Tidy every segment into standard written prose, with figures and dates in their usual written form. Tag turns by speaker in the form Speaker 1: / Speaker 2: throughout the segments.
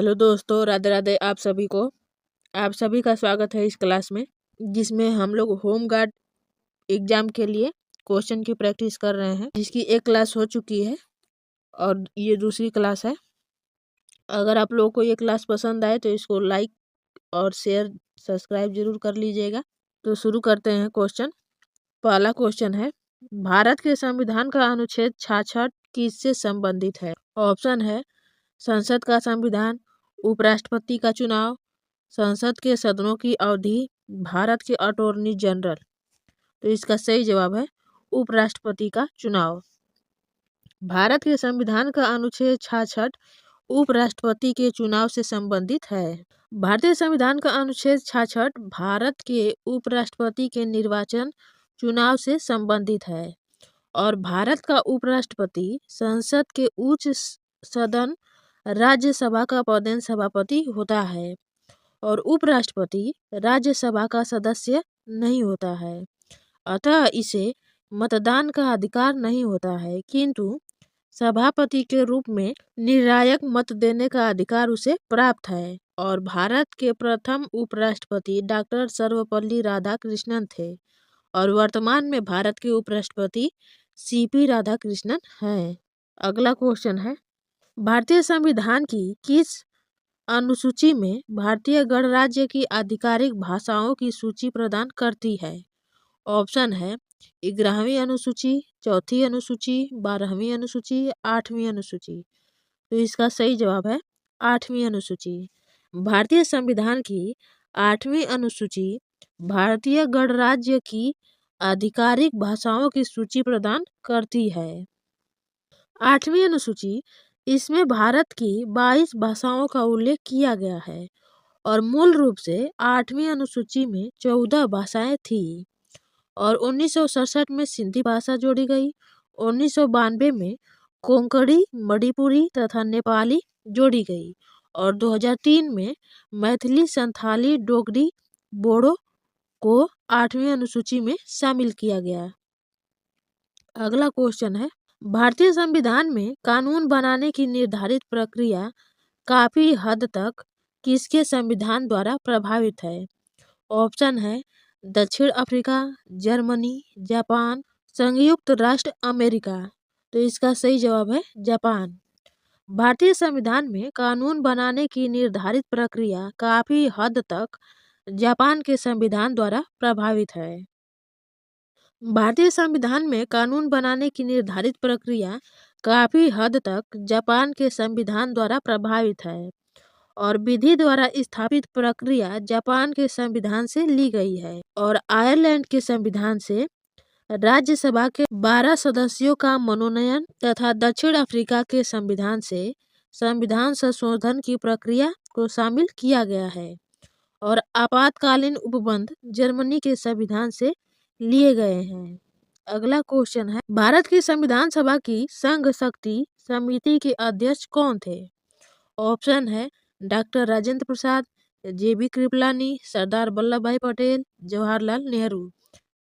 Speaker 1: Hello दोस्तों, राधे राधे आप सभी को। आप सभी का स्वागत है इस क्लास में, जिसमें हम लोग होम गार्ड एग्जाम के लिए क्वेश्चन की प्रैक्टिस कर रहे हैं, जिसकी एक क्लास हो चुकी है और ये दूसरी क्लास है। अगर आप लोगों को ये क्लास पसंद आए तो इसको लाइक और शेयर सब्सक्राइब जरूर कर लीजिएगा। तो शुरू करते हैं क्वेश्चन। पहला क्वेश्चन है, भारत के संविधान का अनुच्छेद 66 किससे संबंधित है? ऑप्शन है संसद का संविधान, उपराष्ट्रपति का चुनाव, संसद के सदनों की अवधि, भारत के अटॉर्नी जनरल। तो इसका सही जवाब है उपराष्ट्रपति का चुनाव। भारत के संविधान का अनुच्छेद 66 उपराष्ट्रपति के चुनाव से संबंधित है। भारतीय संविधान का अनुच्छेद 66 भारत के उपराष्ट्रपति के निर्वाचन चुनाव से संबंधित है और भारत का उपराष्ट्रपति संसद के उच्च सदन राज्यसभा का पदेन सभापति होता है और उपराष्ट्रपति राज्यसभा का सदस्य नहीं होता है। अतः इसे मतदान का अधिकार नहीं होता है, किंतु सभापति के रूप में निर्णायक मत देने का अधिकार उसे प्राप्त है। और भारत के प्रथम उपराष्ट्रपति डॉक्टर सर्वपल्ली राधाकृष्णन थे और वर्तमान में भारत के उपराष्ट्रपति सीपी राधाकृष्णन हैं। अगला क्वेश्चन है, भारतीय संविधान की किस अनुसूची में भारतीय गणराज्य की आधिकारिक भाषाओं की सूची प्रदान करती है? ऑप्शन है 11वीं अनुसूची, 4वीं अनुसूची, 12वीं अनुसूची, 8वीं अनुसूची। तो इसका सही जवाब है 8वीं अनुसूची। भारतीय संविधान की 8वीं अनुसूची भारतीय गणराज्य की आधिकारिक भाषाओं की सूची प्रदान करती है। 8वीं अनुसूची, इसमें भारत की 22 भाषाओं का उल्लेख किया गया है और मूल रूप से 8वीं अनुसूची में 14 भाषाएं थी और 1967 में सिंधी भाषा जोड़ी गई, 1992 में कोंकणी, मणिपुरी तथा नेपाली जोड़ी गई और 2003 में मैथिली, संथाली, डोगरी, बोडो को 8वीं अनुसूची में शामिल किया गया। अगला क्वेश्चन है, भारतीय संविधान में कानून बनाने की निर्धारित प्रक्रिया काफी हद तक किसके संविधान द्वारा प्रभावित है? ऑप्शन है दक्षिण अफ्रीका, जर्मनी, जापान, संयुक्त राष्ट्र अमेरिका। तो इसका सही जवाब है जापान। भारतीय संविधान में कानून बनाने की निर्धारित प्रक्रिया काफी हद तक जापान के संविधान द्वारा प्रभावित है। भारतीय संविधान में कानून बनाने की निर्धारित प्रक्रिया काफी हद तक जापान के संविधान द्वारा प्रभावित है और विधि द्वारा स्थापित प्रक्रिया जापान के संविधान से ली गई है और आयरलैंड के संविधान से राज्यसभा के 12 सदस्यों का मनोनयन तथा दक्षिण अफ्रीका के संविधान से संविधान संशोधन की प्रक्रिया को शामिल किया गया है और आपातकालीन उपबंध जर्मनी के संविधान से लिए गए हैं। अगला क्वेश्चन है, भारत की संविधान सभा की संघ शक्ति समिति के अध्यक्ष कौन थे? ऑप्शन है डॉक्टर राजेंद्र प्रसाद, जेबी कृपलानी, सरदार वल्लभ भाई पटेल, जवाहरलाल नेहरू।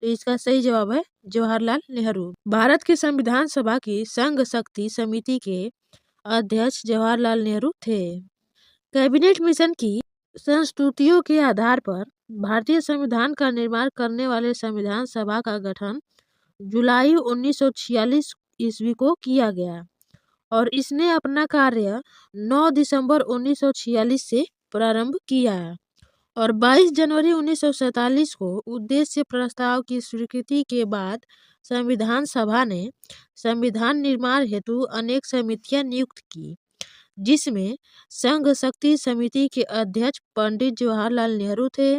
Speaker 1: तो इसका सही जवाब है जवाहरलाल नेहरू। भारत की संविधान सभा की संघ शक्ति समिति के अध्यक्ष जवाहरलाल नेहरू थे। कैबिनेट मिशन की संस्तुतियों के आधार पर भारतीय संविधान का निर्माण करने वाले संविधान सभा का गठन जुलाई 1946 ईस्वी को किया गया और इसने अपना कार्य 9 दिसंबर 1946 से प्रारंभ किया और 22 जनवरी 1947 को उद्देश्य प्रस्ताव की स्वीकृति के बाद संविधान सभा ने संविधान निर्माण हेतु अनेक समितियां नियुक्त की, जिसमें संघ शक्ति समिति के अध्यक्ष पंडित जवाहरलाल नेहरू थे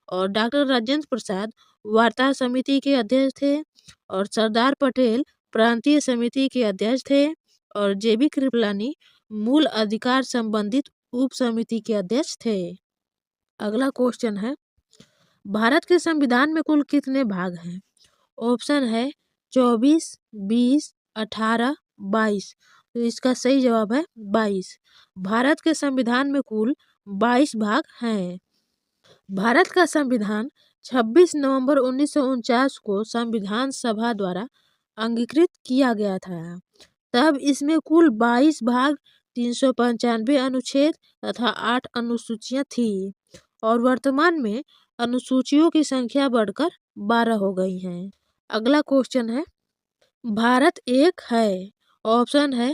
Speaker 1: और डॉक्टर राजेंद्र प्रसाद वार्ता समिति के अध्यक्ष थे और सरदार पटेल प्रांतीय समिति के अध्यक्ष थे और जेबी कृपलानी मूल अधिकार संबंधित उप समिति के अध्यक्ष थे। अगला क्वेश्चन है, भारत के संविधान में कुल कितने भाग हैं? ऑप्शन है 24, 20, 18, 22। तो इसका सही जवाब है 22। भारत के संविधान में कुल 22 भाग हैं। भारत का संविधान 26 नवंबर 1949 को संविधान सभा द्वारा अंगीकृत किया गया था। तब इसमें कुल 22 भाग 395 अनुच्छेद तथा 8 अनुसूचियां थी और वर्तमान में अनुसूचियों की संख्या बढ़कर 12 हो गई हैं। अगला क्वेश्चन है, भारत एक है। ऑप्शन है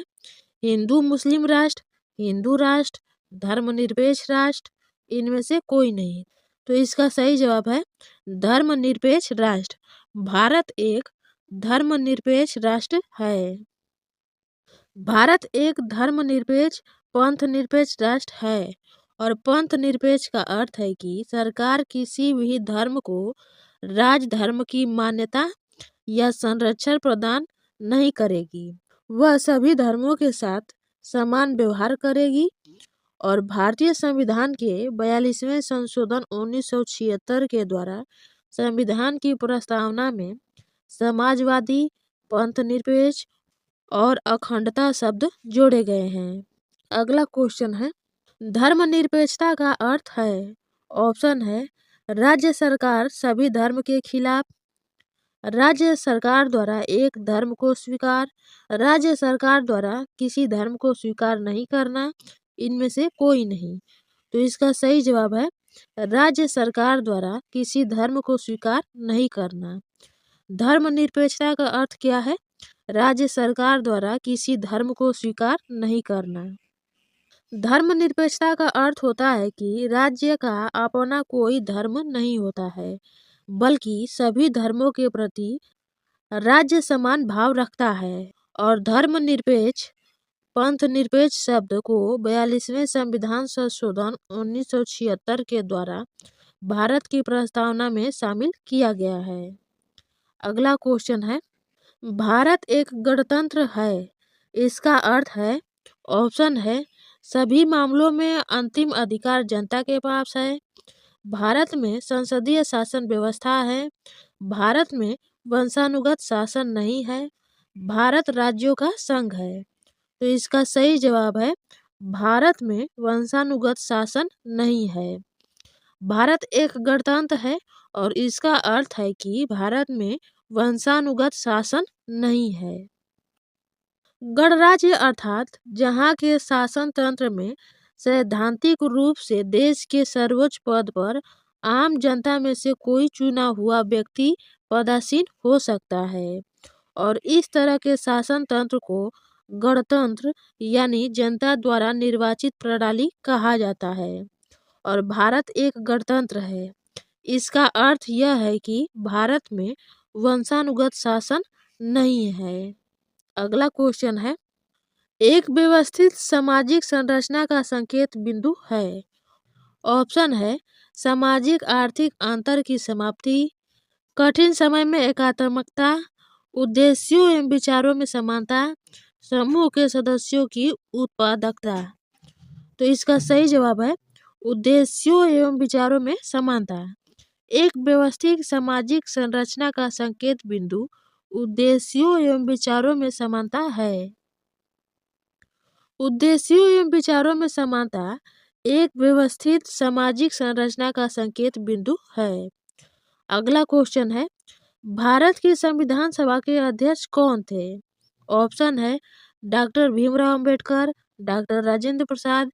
Speaker 1: हिंदू मुस्लिम राष्ट्र, हिंदू राष्ट्र, धर्मनिरपेक्ष राष्ट्र, इनमें से कोई नहीं। तो इसका सही जवाब है धर्मनिरपेक्ष राष्ट्र। भारत एक धर्मनिरपेक्ष राष्ट्र है। भारत एक धर्मनिरपेक्ष पंथ निरपेक्ष राष्ट्र है और पंथ निरपेक्ष का अर्थ है कि सरकार किसी भी धर्म को राजधर्म की मान्यता या संरक्षण प्रदान नहीं करेगी। वह सभी धर्मों के साथ समान व्यवहार करेगी और भारतीय संविधान के 42वें संशोधन 1976 के द्वारा संविधान की प्रस्तावना में समाजवादी, पंथ निरपेक्ष और अखंडता शब्द जोड़े गए हैं। अगला क्वेश्चन है, धर्मनिरपेक्षता का अर्थ है। ऑप्शन है राज्य सरकार सभी धर्म के खिलाफ, राज्य सरकार द्वारा एक धर्म को स्वीकार, राज्य सरकार द्वारा किसी धर्म को स्वीकार नहीं करना, इनमें से कोई नहीं। तो इसका सही जवाब है राज्य सरकार द्वारा किसी धर्म को स्वीकार नहीं करना। धर्मनिरपेक्षता का अर्थ क्या है? राज्य सरकार द्वारा किसी धर्म को स्वीकार नहीं करना। धर्मनिरपेक्षता का अर्थ होता है कि राज्य का अपना कोई धर्म नहीं होता है, बल्कि सभी धर्मों के प्रति राज्य समान भाव रखता है। और धर्मनिरपेक्ष पंथ निरपेक्ष शब्द को 42वें संविधान संशोधन 1976 के द्वारा भारत की प्रस्तावना में शामिल किया गया है। अगला क्वेश्चन है, भारत एक गणतंत्र है। इसका अर्थ है। ऑप्शन है सभी मामलों में अंतिम अधिकार जनता के पास है, भारत में संसदीय शासन व्यवस्था है, भारत में वंशानुगत शासन नहीं है, भारत राज्यों का संघ है। तो इसका सही जवाब है भारत में वंशानुगत शासन नहीं है। भारत एक गणतंत्र है और इसका अर्थ है कि भारत में वंशानुगत शासन नहीं है। गणराज्य अर्थात जहाँ के शासन तंत्र में सैद्धांतिक रूप से देश के सर्वोच्च पद पर आम जनता में से कोई चुना हुआ व्यक्ति पदासीन हो सकता है और इस तरह के शासन तंत्र को गणतंत्र यानी जनता द्वारा निर्वाचित प्रणाली कहा जाता है। और भारत एक गणतंत्र है, इसका अर्थ यह है कि भारत में वंशानुगत शासन नहीं है। अगला क्वेश्चन है, एक व्यवस्थित सामाजिक संरचना का संकेत बिंदु है। ऑप्शन है सामाजिक आर्थिक अंतर की समाप्ति, कठिन समय में एकात्मकता, उद्देश्यों एवं विचारों में समानता, समूह के सदस्यों की उत्पादकता। तो इसका सही जवाब है उद्देश्यों एवं विचारों में समानता। एक व्यवस्थित सामाजिक संरचना का संकेत बिंदु उद्देश्यों एवं विचारों में समानता है। उद्देश्यों एवं विचारों में समानता एक व्यवस्थित सामाजिक संरचना का संकेत बिंदु है। अगला क्वेश्चन है, भारत की संविधान सभा के अध्यक्ष कौन थे? ऑप्शन है डॉक्टर भीमराव अंबेडकर, डॉक्टर राजेंद्र प्रसाद,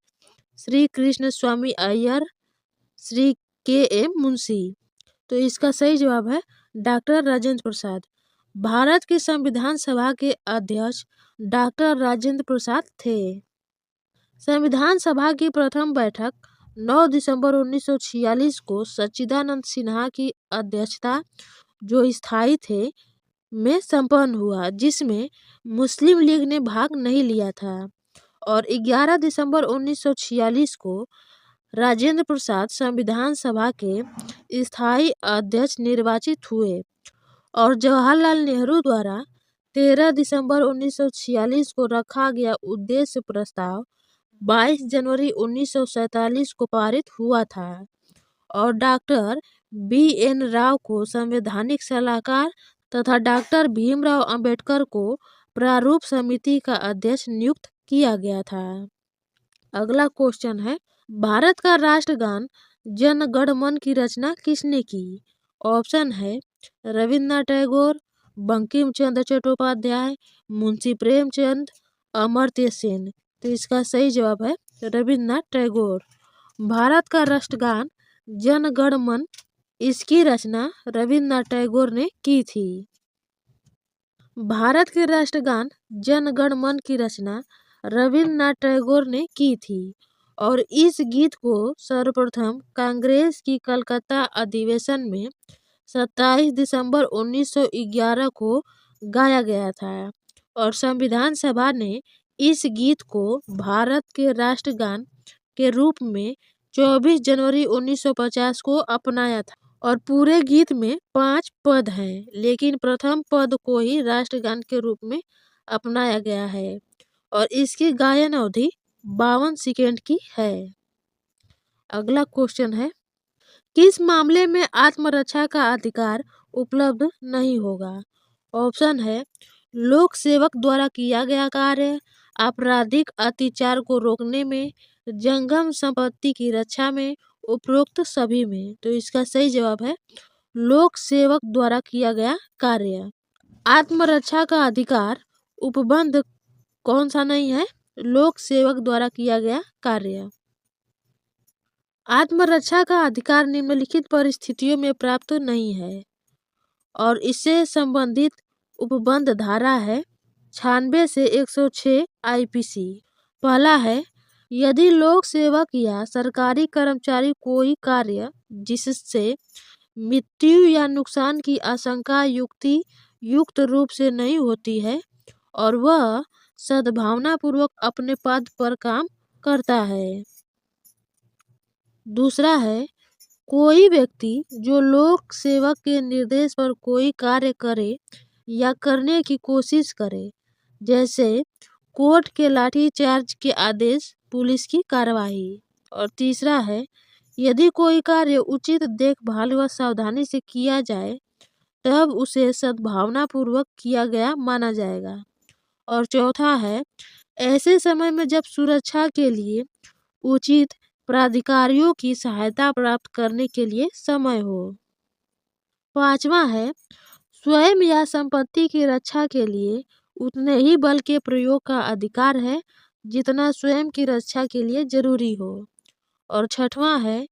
Speaker 1: श्री कृष्ण स्वामी अय्यर, श्री के.एम. मुंशी। तो इसका सही जवाब है डॉक्टर राजेंद्र प्रसाद। भारत की संविधान सभा के अध्यक्ष डॉक्टर राजेंद्र प्रसाद थे। संविधान सभा की प्रथम बैठक 9 दिसंबर 1946 को सच्चिदानंद सिन्हा की अध्यक्षता, जो स्थायी थे, में संपन्न हुआ, जिसमें मुस्लिम लीग ने भाग नहीं लिया था। और 11 दिसंबर 1946 को राजेंद्र प्रसाद संविधान सभा के स्थायी अध्यक्ष निर्वाचित हुए और जवाहरलाल नेहरू द्वारा 13 दिसंबर 1946 को रखा गया उद्देश्य प्रस्ताव 22 जनवरी 1947 को पारित हुआ था और डॉक्टर B.N. राव को संवैधानिक सलाहकार तथा डॉक्टर भीमराव अंबेडकर को प्रारूप समिति का अध्यक्ष नियुक्त किया गया था। अगला क्वेश्चन है, भारत का राष्ट्रगान जन गण मन की रचना किसने की? ऑप्शन है रविन्द्रनाथ टैगोर, बंकिम चंद्र चट्टोपाध्याय, मुंशी प्रेमचंद, अमर्त्य सेन। तो इसका सही जवाब है रविन्द्रनाथ टैगोर। भारत का राष्ट्रगान जन गण मन, इसकी रचना रविन्द्रनाथ टैगोर ने की थी। भारत के राष्ट्रगान जन गण मन की रचना रविन्द्रनाथ टैगोर ने की थी और इस गीत को सर्वप्रथम कांग्रेस की कलकत्ता अधिवेशन में 27 दिसंबर 1911 को गाया गया था और संविधान सभा ने इस गीत को भारत के राष्ट्रगान के रूप में 24 जनवरी 1950 को अपनाया था और पूरे गीत में 5 पद हैं, लेकिन प्रथम पद को ही राष्ट्रगान के रूप में अपनाया गया है और इसकी गायन अवधि 52 सेकंड की है। अगला क्वेश्चन है, किस मामले में आत्मरक्षा का अधिकार उपलब्ध नहीं होगा? ऑप्शन है लोक सेवक द्वारा किया गया कार्य, आपराधिक अत्याचार को रोकने में, जंगम संपत्ति की रक्षा में, उपरोक्त सभी में। तो इसका सही जवाब है लोक सेवक द्वारा किया गया कार्य। आत्मरक्षा का अधिकार उपबंध कौन सा नहीं है? लोक सेवक द्वारा किया गया कार्य। आत्मरक्षा का अधिकार निम्नलिखित परिस्थितियों में प्राप्त नहीं है और इससे संबंधित उपबंध धारा है 96 से 106 आईपीसी। पहला है, यदि लोक सेवक या सरकारी कर्मचारी कोई कार्य जिससे मृत्यु या नुकसान की आशंका युक्त रूप से नहीं होती है और वह सद्भावनापूर्वक अपने पद पर काम करता है। दूसरा है, कोई व्यक्ति जो लोक सेवक के निर्देश पर कोई कार्य करे या करने की कोशिश करे, जैसे कोर्ट के लाठीचार्ज के आदेश, पुलिस की कार्रवाई। और तीसरा है, यदि कोई कार्य उचित देखभाल व सावधानी से किया जाए तब उसे सद्भावनापूर्वक किया गया माना जाएगा। और चौथा है, ऐसे समय में जब सुरक्षा के लिए उचित प्राधिकारियों की सहायता प्राप्त करने के लिए समय हो। पांचवा है, स्वयं या संपत्ति की रक्षा के लिए उतने ही बल के प्रयोग का अधिकार है जितना स्वयं की रक्षा के लिए जरूरी हो। और छठवां है,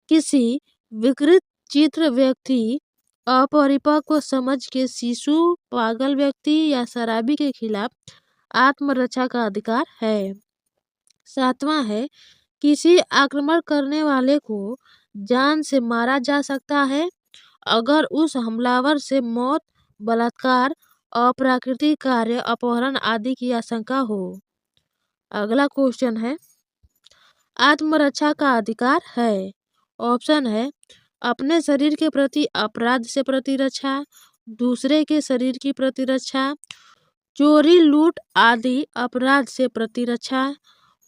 Speaker 1: किसी विकृत चित्र व्यक्ति, अपरिपक्व समझ के शिशु, पागल व्यक्ति या शराबी के खिलाफ आत्मरक्षा का अधिकार है। सातवां है, किसी आक्रमण करने वाले को जान से मारा जा सकता है अगर उस हमलावर से मौत, बलात्कार, अप्राकृतिक कार्य, अपहरण आदि की आशंका हो। अगला क्वेश्चन है, आत्मरक्षा का अधिकार है। ऑप्शन है अपने शरीर के प्रति अपराध से प्रतिरक्षा, दूसरे के शरीर की प्रतिरक्षा, चोरी लूट आदि अपराध से प्रतिरक्षा,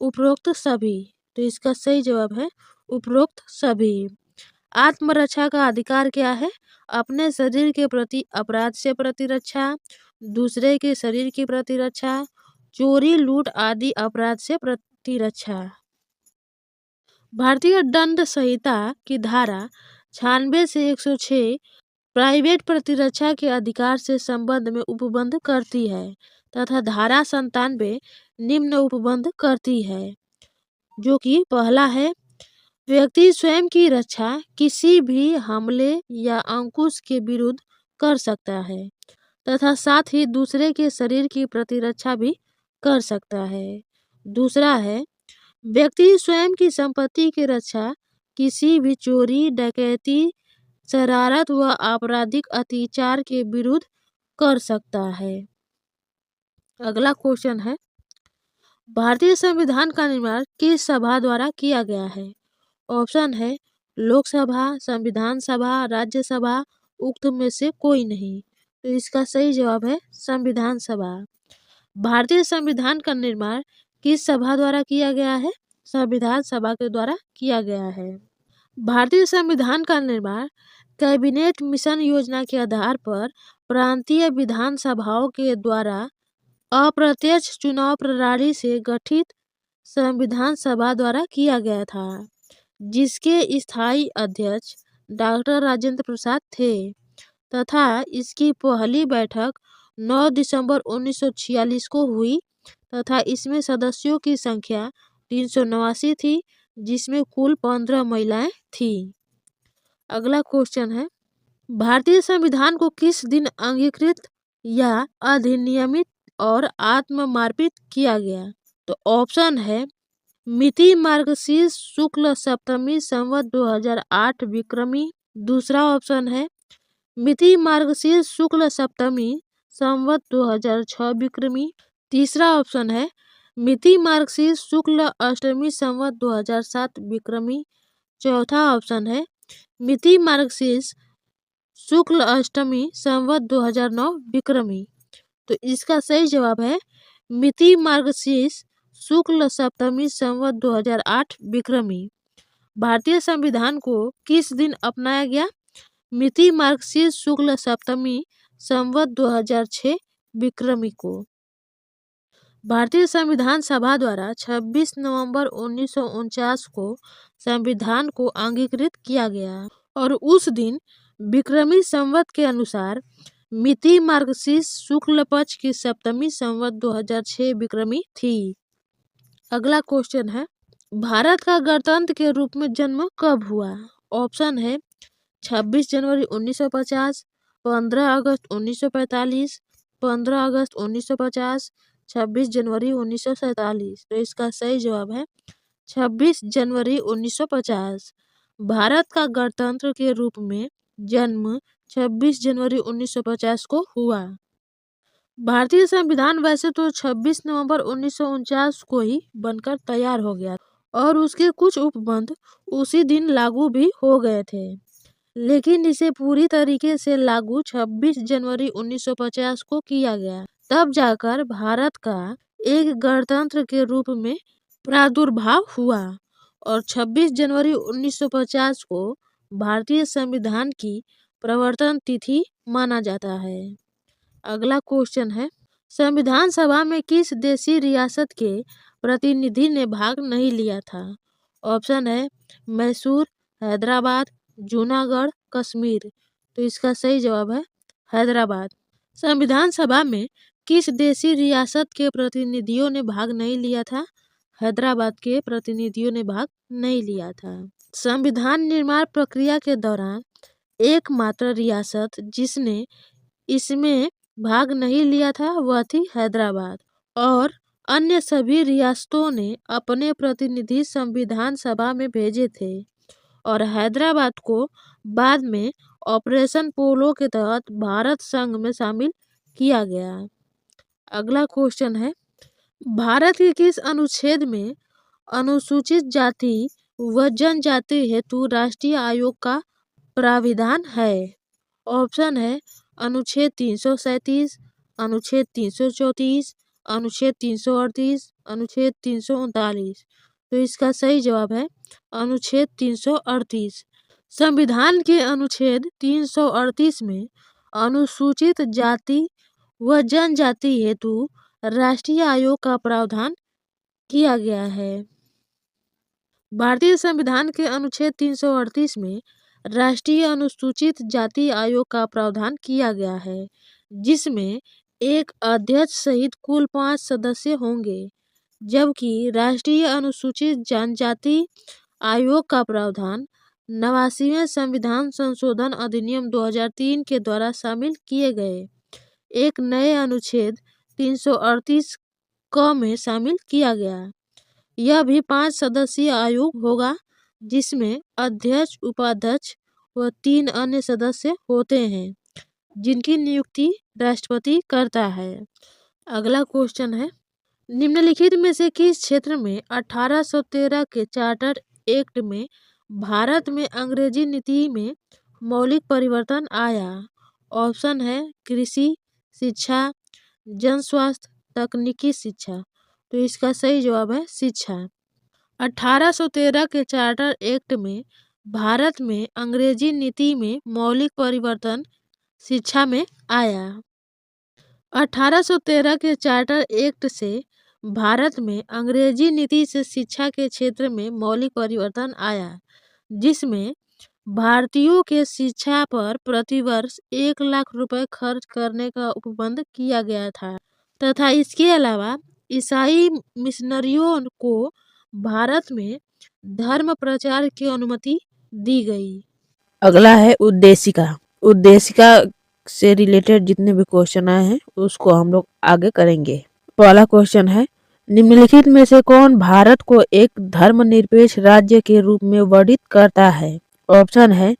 Speaker 1: उपरोक्त सभी। तो इसका सही जवाब है उपरोक्त सभी। आत्मरक्षा का अधिकार क्या है? अपने शरीर के प्रति अपराध से प्रतिरक्षा, दूसरे के शरीर की प्रतिरक्षा, चोरी लूट आदि अपराध से प्रतिरक्षा। भारतीय दंड संहिता की धारा 96 से 106 प्राइवेट प्रतिरक्षा के अधिकार से संबंध में उपबंध करती है तथा धारा 97 निम्न उपबंध करती है, जो कि पहला है, व्यक्ति स्वयं की रक्षा किसी भी हमले या अंकुश के विरुद्ध कर सकता है तथा साथ ही दूसरे के शरीर की प्रतिरक्षा भी कर सकता है। दूसरा है, व्यक्ति स्वयं की संपत्ति की रक्षा किसी भी चोरी, डकैती, शरारत व आपराधिक अत्याचार के विरुद्ध कर सकता है। अगला क्वेश्चन है, भारतीय संविधान का निर्माण किस सभा द्वारा किया गया है? ऑप्शन है लोकसभा, संविधान सभा, राज्यसभा, उक्त में से कोई नहीं। तो इसका सही जवाब है संविधान सभा। भारतीय संविधान का निर्माण किस सभा द्वारा किया गया है? संविधान सभा के द्वारा किया गया है। भारतीय संविधान का निर्माण कैबिनेट मिशन योजना के आधार पर प्रांतीय विधानसभाओं के द्वारा अप्रत्यक्ष चुनाव प्रणाली से गठित संविधान सभा द्वारा किया गया था, जिसके स्थायी अध्यक्ष डॉक्टर राजेंद्र प्रसाद थे तथा इसकी पहली बैठक 9 दिसंबर 1946 को हुई तथा इसमें सदस्यों की संख्या 389 थी, जिसमें कुल 15 महिलाएं थी। अगला क्वेश्चन है, भारतीय संविधान को किस दिन अंगीकृत या अधिनियमित और आत्ममार्पित किया गया? तो ऑप्शन है मिति मार्गशीर्ष शुक्ल सप्तमी संवत 2008 विक्रमी। दूसरा ऑप्शन है मिति मार्गशीर्ष शुक्ल सप्तमी संवत 2006 विक्रमी। तीसरा ऑप्शन है मिति मार्गशीर्ष शुक्ल अष्टमी संवत 2007 विक्रमी। चौथा ऑप्शन है मिति मार्गशीर्ष शुक्ल अष्टमी संवत 2009 विक्रमी। तो इसका सही जवाब है मिति मार्गशीर्ष शुक्ल सप्तमी संवत 2008 विक्रमी। भारतीय संविधान को किस दिन अपनाया गया? मिति मार्गशीर्ष शुक्ल सप्तमी संवत 2006 विक्रमी को। भारतीय संविधान सभा द्वारा 26 नवंबर 1949 को संविधान को अंगीकृत किया गया और उस दिन विक्रमी संवत के अनुसार मिति मार्गशीर्ष शुक्ल पक्ष की सप्तमी संवत 2006 विक्रमी थी। अगला क्वेश्चन है, भारत का गणतंत्र के रूप में जन्म कब हुआ? ऑप्शन है 26 जनवरी 1950, 15 अगस्त 1945, 15 अगस्त 1950, 26 जनवरी 1947। तो इसका सही जवाब है 26 जनवरी 1950। भारत का गणतंत्र के रूप में जन्म 26 जनवरी 1950 को हुआ। भारतीय संविधान वैसे तो 26 नवंबर 1949 को ही बनकर तैयार हो गया और उसके कुछ उपबंध उसी दिन लागू भी हो गए थे, लेकिन इसे पूरी तरीके से लागू 26 जनवरी 1950 को किया गया। तब जाकर भारत का एक गणतंत्र के रूप में प्रादुर्भाव हुआ और 26 जनवरी 1950 को भारतीय संविधान की प्रवर्तन तिथि माना जाता है। अगला क्वेश्चन है, संविधान सभा में किस देशी रियासत के प्रतिनिधि ने भाग नहीं लिया था? ऑप्शन है मैसूर, हैदराबाद, जूनागढ़, कश्मीर। तो इसका सही जवाब है हैदराबाद। संविधान सभा में किस देशी रियासत के प्रतिनिधियों ने भाग नहीं लिया था? हैदराबाद के प्रतिनिधियों ने भाग नहीं लिया था। संविधान निर्माण प्रक्रिया के दौरान एकमात्र रियासत जिसने इसमें भाग नहीं लिया था वह थी हैदराबाद और अन्य सभी रियासतों ने अपने प्रतिनिधि संविधान सभा में भेजे थे और हैदराबाद को बाद में ऑपरेशन पोलो के तहत भारत संघ में शामिल किया गया। अगला क्वेश्चन है, भारत के किस अनुच्छेद में अनुसूचित जाति व जनजाति हेतु राष्ट्रीय आयोग का प्राविधान है? ऑप्शन है अनुच्छेद 337, अनुच्छेद 334, अनुच्छेद 338, अनुच्छेद 339। तो इसका सही जवाब है अनुच्छेद 338। संविधान के अनुच्छेद 338 में अनुसूचित जाति व जनजाति हेतु राष्ट्रीय आयोग का प्रावधान किया गया है। भारतीय संविधान के अनुच्छेद 338 में राष्ट्रीय अनुसूचित जाति आयोग का प्रावधान किया गया है, जिसमें एक अध्यक्ष सहित कुल 5 सदस्य होंगे, जबकि राष्ट्रीय अनुसूचित जनजाति आयोग का प्रावधान 89वें संविधान संशोधन अधिनियम 2003 के द्वारा शामिल किए गए एक नए अनुच्छेद 338 क में शामिल किया गया। यह भी 5 सदस्यीय आयोग होगा, जिसमें अध्यक्ष, उपाध्यक्ष व 3 अन्य सदस्य होते हैं, जिनकी नियुक्ति राष्ट्रपति करता है। अगला क्वेश्चन है, निम्नलिखित में से किस क्षेत्र में 1813 के चार्टर एक्ट में भारत में अंग्रेजी नीति में मौलिक परिवर्तन आया? ऑप्शन है कृषि, शिक्षा, जन स्वास्थ्य, तकनीकी शिक्षा। तो इसका सही जवाब है शिक्षा। 1813 के चार्टर एक्ट में भारत में अंग्रेजी नीति में मौलिक परिवर्तन शिक्षा में आया। 1813 के चार्टर एक्ट से भारत में अंग्रेजी नीति से शिक्षा के क्षेत्र में मौलिक परिवर्तन आया, जिसमें भारतीयों के शिक्षा पर प्रतिवर्ष 1 लाख रुपए खर्च करने का उपबंध किया गया था तथा इसके अलावा ईसाई मिशनरियों को भारत में धर्म प्रचार की अनुमति दी गई? अगला है उद्देशिका। उद्देशिका से रिलेटेड जितने भी क्वेश्चन आए हैं उसको हम लोग आगे करेंगे। पहला क्वेश्चन है, निम्नलिखित में से कौन भारत को एक धर्मनिरपेक्ष राज्य के रूप में वर्णित करता है? ऑप्शन है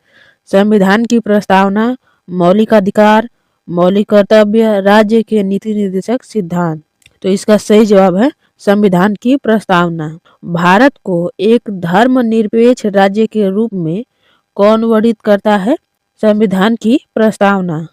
Speaker 1: संविधान की प्रस्तावना, मौलिक अधिकार, मौलिक कर्तव्य, राज्य के नीति निर्देशक सिद्धांत। तो इसका सही जवाब है संविधान की प्रस्तावना। भारत को एक धर्मनिरपेक्ष राज्य के रूप में कौन वर्णित करता है? संविधान की प्रस्तावना।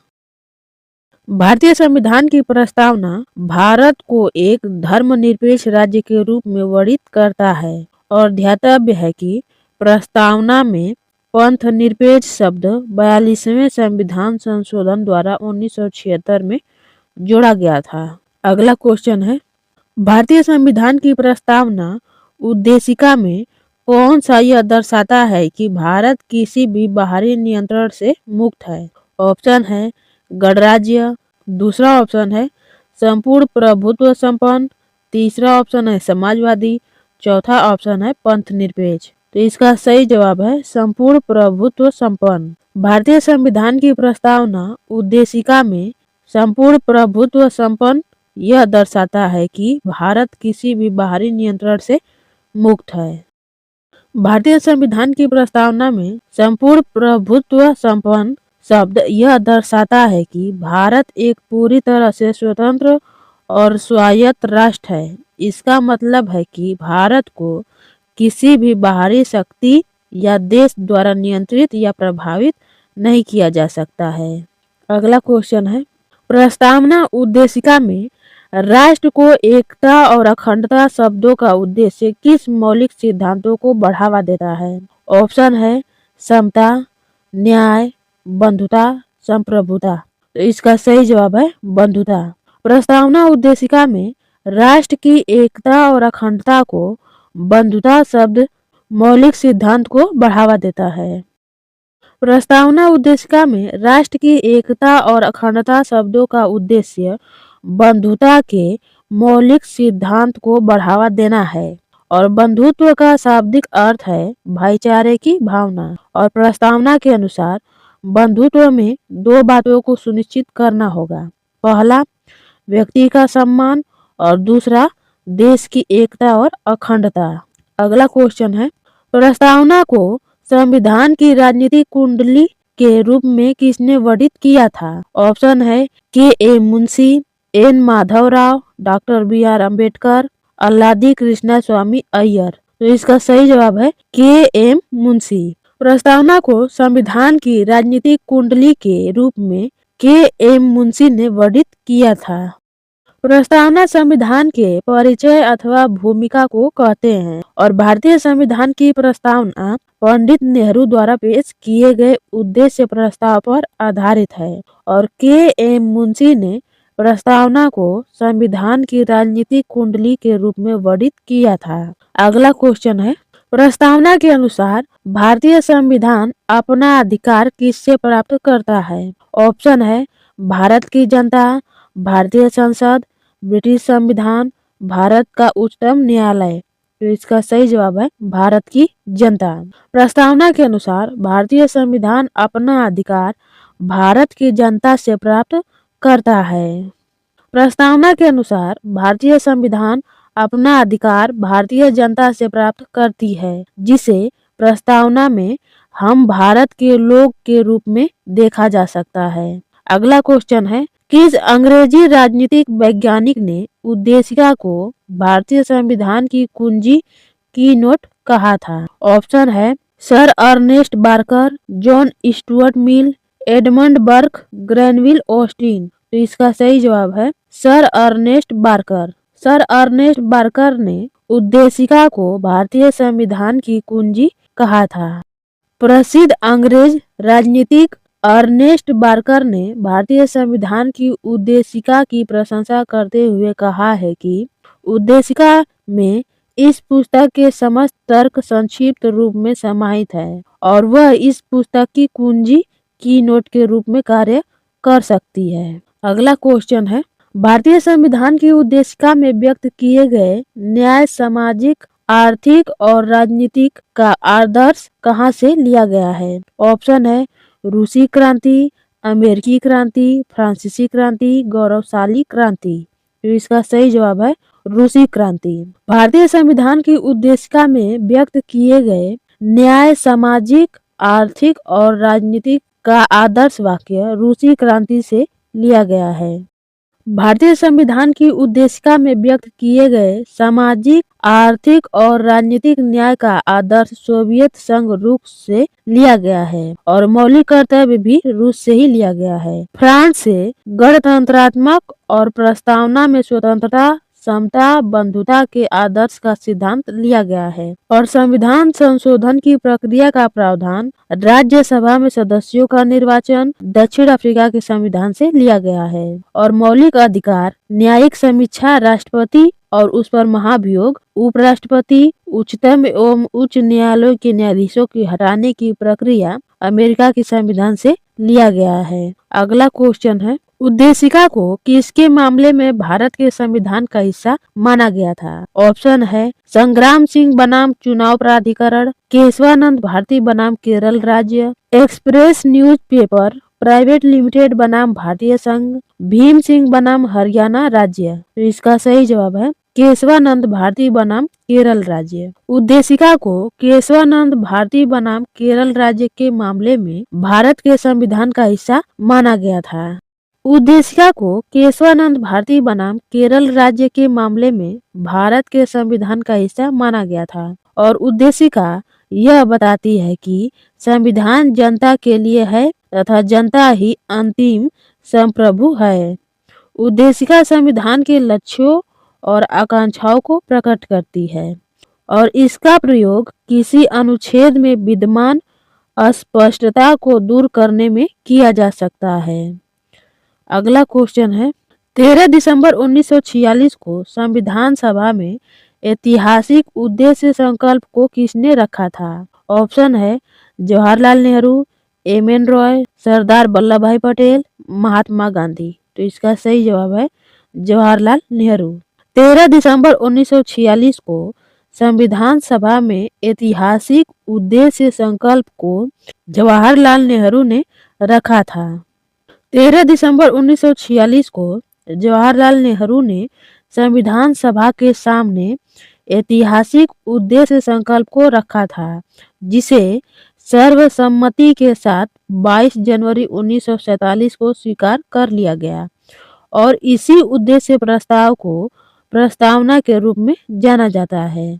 Speaker 1: भारतीय संविधान की प्रस्तावना भारत को एक धर्मनिरपेक्ष राज्य के रूप में वर्णित करता है और ध्यातव्य है कि प्रस्तावना में पंथ निरपेक्ष शब्द 42वें संविधान संशोधन द्वारा 1976 में जोड़ा गया था। अगला क्वेश्चन है, भारतीय संविधान की प्रस्तावना उद्देशिका में कौन सा यह दर्शाता है कि भारत किसी भी बाहरी नियंत्रण से मुक्त है? ऑप्शन है गणराज्य, दूसरा ऑप्शन है संपूर्ण प्रभुत्व संपन्न, तीसरा ऑप्शन है समाजवादी, चौथा ऑप्शन है पंथ निरपेक्ष। तो इसका सही जवाब है संपूर्ण प्रभुत्व संपन्न। भारतीय संविधान की प्रस्तावना उद्देशिका में संपूर्ण प्रभुत्व संपन्न यह दर्शाता है कि भारत किसी भी बाहरी नियंत्रण से मुक्त है। भारतीय संविधान की प्रस्तावना में संपूर्ण प्रभुत्व संपन्न शब्द यह दर्शाता है कि भारत एक पूरी तरह से स्वतंत्र और स्वायत्त राष्ट्र है। इसका मतलब है कि भारत को किसी भी बाहरी शक्ति या देश द्वारा नियंत्रित या प्रभावित नहीं किया जा सकता है। अगला क्वेश्चन है, प्रस्तावना उद्देशिका में राष्ट्र को एकता और अखंडता शब्दों का उद्देश्य किस मौलिक सिद्धांतों को बढ़ावा देता है? ऑप्शन है समता, न्याय, बंधुता, संप्रभुता। तो इसका सही जवाब है बंधुता। प्रस्तावना उद्देशिका में राष्ट्र की एकता और अखंडता को बंधुता शब्द मौलिक सिद्धांत को बढ़ावा देता है। प्रस्तावना उद्देशिका में राष्ट्र की एकता और अखंडता शब्दों का उद्देश्य बंधुता के मौलिक सिद्धांत को बढ़ावा देना है और बंधुत्व का शाब्दिक अर्थ है भाईचारे की भावना। और प्रस्तावना के अनुसार बंधुत्व में दो बातों को सुनिश्चित करना होगा, पहला व्यक्ति का सम्मान और दूसरा देश की एकता और अखंडता। अगला क्वेश्चन है, प्रस्तावना को संविधान की राजनीतिक कुंडली के रूप में किसने वर्णित किया था? ऑप्शन है K Munshi, N Madhavrao, doctor BR Ambedkar, Alladi Krishnaswamy Iyer. तो इसका सही जवाब है के मुंशी। प्रस्तावना को संविधान की राजनीतिक कुंडली के रूप में के मुंशी ने वर्णित किया था। प्रस्तावना संविधान के परिचय अथवा भूमिका को कहते हैं और भारतीय संविधान की प्रस्तावना पंडित नेहरू द्वारा पेश किए गए उद्देश्य प्रस्ताव पर आधारित है और के मुंशी ने प्रस्तावना को संविधान की राजनीतिक कुंडली के रूप में वर्णित किया था। अगला क्वेश्चन है, प्रस्तावना के अनुसार भारतीय संविधान अपना अधिकार किससे प्राप्त करता है? ऑप्शन है भारत की जनता, भारतीय संसद, ब्रिटिश संविधान, भारत का उच्चतम न्यायालय। तो इसका सही जवाब है भारत की जनता। प्रस्तावना के अनुसार भारतीय संविधान अपना अधिकार भारत की जनता से प्राप्त करता है। प्रस्तावना के अनुसार भारतीय संविधान अपना अधिकार भारतीय जनता से प्राप्त करती है, जिसे प्रस्तावना में हम भारत के लोग के रूप में देखा जा सकता है। अगला क्वेश्चन है, किस अंग्रेजी राजनीतिक वैज्ञानिक ने उद्देशिका को भारतीय संविधान की कुंजी की नोट कहा था? ऑप्शन है sir Ernest Barker, John Stuart Mill, Edmund Burke, Grenville Austin. तो इसका सही जवाब है sir Ernest Barker. Sir Ernest Barker ने उद्देशिका को भारतीय संविधान की कुंजी कहा था। प्रसिद्ध अंग्रेज राजनीतिक अर्नेस्ट बार्कर ने भारतीय संविधान की उद्देशिका की प्रशंसा करते हुए कहा है कि उद्देशिका में इस पुस्तक के समस्त तर्क संक्षिप्त रूप में समाहित है और वह इस पुस्तक की कुंजी की नोट के रूप में कार्य कर सकती है। अगला क्वेश्चन है, भारतीय संविधान की उद्देशिका में व्यक्त किए गए न्याय, सामाजिक, आर्थिक और राजनीतिक का आदर्श कहाँ से लिया गया है? ऑप्शन है रूसी क्रांति, अमेरिकी क्रांति, फ्रांसीसी क्रांति, गौरवशाली क्रांति। तो इसका सही जवाब है रूसी क्रांति। भारतीय संविधान की उद्देशिका में व्यक्त किए गए न्याय, सामाजिक, आर्थिक और राजनीतिक का आदर्श वाक्य रूसी क्रांति से लिया गया है। भारतीय संविधान की उद्देशिका में व्यक्त किए गए सामाजिक, आर्थिक और राजनीतिक न्याय का आदर्श सोवियत संघ रूस से लिया गया है और मौलिक कर्तव्य भी रूस से ही लिया गया है। फ्रांस से गणतंत्रात्मक और प्रस्तावना में स्वतंत्रता, समता, बंधुता के आदर्श का सिद्धांत लिया गया है और संविधान संशोधन की प्रक्रिया का प्रावधान राज्यसभा में सदस्यों का निर्वाचन दक्षिण अफ्रीका के संविधान से लिया गया है और मौलिक अधिकार, न्यायिक समीक्षा राष्ट्रपति और उस पर महाभियोग उपराष्ट्रपति, उच्चतम एवं उच्च न्यायालय के न्यायाधीशों की हटाने की प्रक्रिया अमेरिका के संविधान से लिया गया है। अगला क्वेश्चन है, उद्देशिका को किसके मामले में भारत के संविधान का हिस्सा माना गया था? ऑप्शन है संग्राम सिंह बनाम चुनाव प्राधिकरण, केशवानंद भारती बनाम केरल राज्य, एक्सप्रेस न्यूज़पेपर प्राइवेट लिमिटेड बनाम भारतीय संघ, भीम सिंह बनाम हरियाणा राज्य। तो इसका सही जवाब है केशवानंद भारती बनाम केरल राज्य। उद्देशिका को केशवानंद भारती बनाम केरल राज्य के मामले में भारत के संविधान का हिस्सा माना गया था। उद्देशिका को केशवानंद भारती बनाम केरल राज्य के मामले में भारत के संविधान का हिस्सा माना गया था और उद्देशिका यह बताती है कि संविधान जनता के लिए है तथा जनता ही अंतिम संप्रभु है। उद्देशिका संविधान के लक्ष्यों और आकांक्षाओं को प्रकट करती है और इसका प्रयोग किसी अनुच्छेद में विद्यमान अस्पष्टता को दूर करने में किया जा सकता है। अगला क्वेश्चन है, 13 दिसंबर 1946 को संविधान सभा में ऐतिहासिक उद्देश्य संकल्प को किसने रखा था? ऑप्शन है जवाहरलाल नेहरू, एम.एन. रॉय, सरदार वल्लभ भाई पटेल, महात्मा गांधी। तो इसका सही जवाब है जवाहरलाल नेहरू। 13 दिसंबर 1946 को संविधान सभा में ऐतिहासिक उद्देश्य संकल्प को जवाहरलाल नेहरू ने रखा था। 13 दिसंबर 1946 को जवाहरलाल नेहरू ने संविधान सभा के सामने ऐतिहासिक उद्देश्य संकल्प को रखा था, जिसे सर्वसम्मति के साथ 22 जनवरी 1947 को स्वीकार कर लिया गया और इसी उद्देश्य प्रस्ताव को प्रस्तावना के रूप में जाना जाता है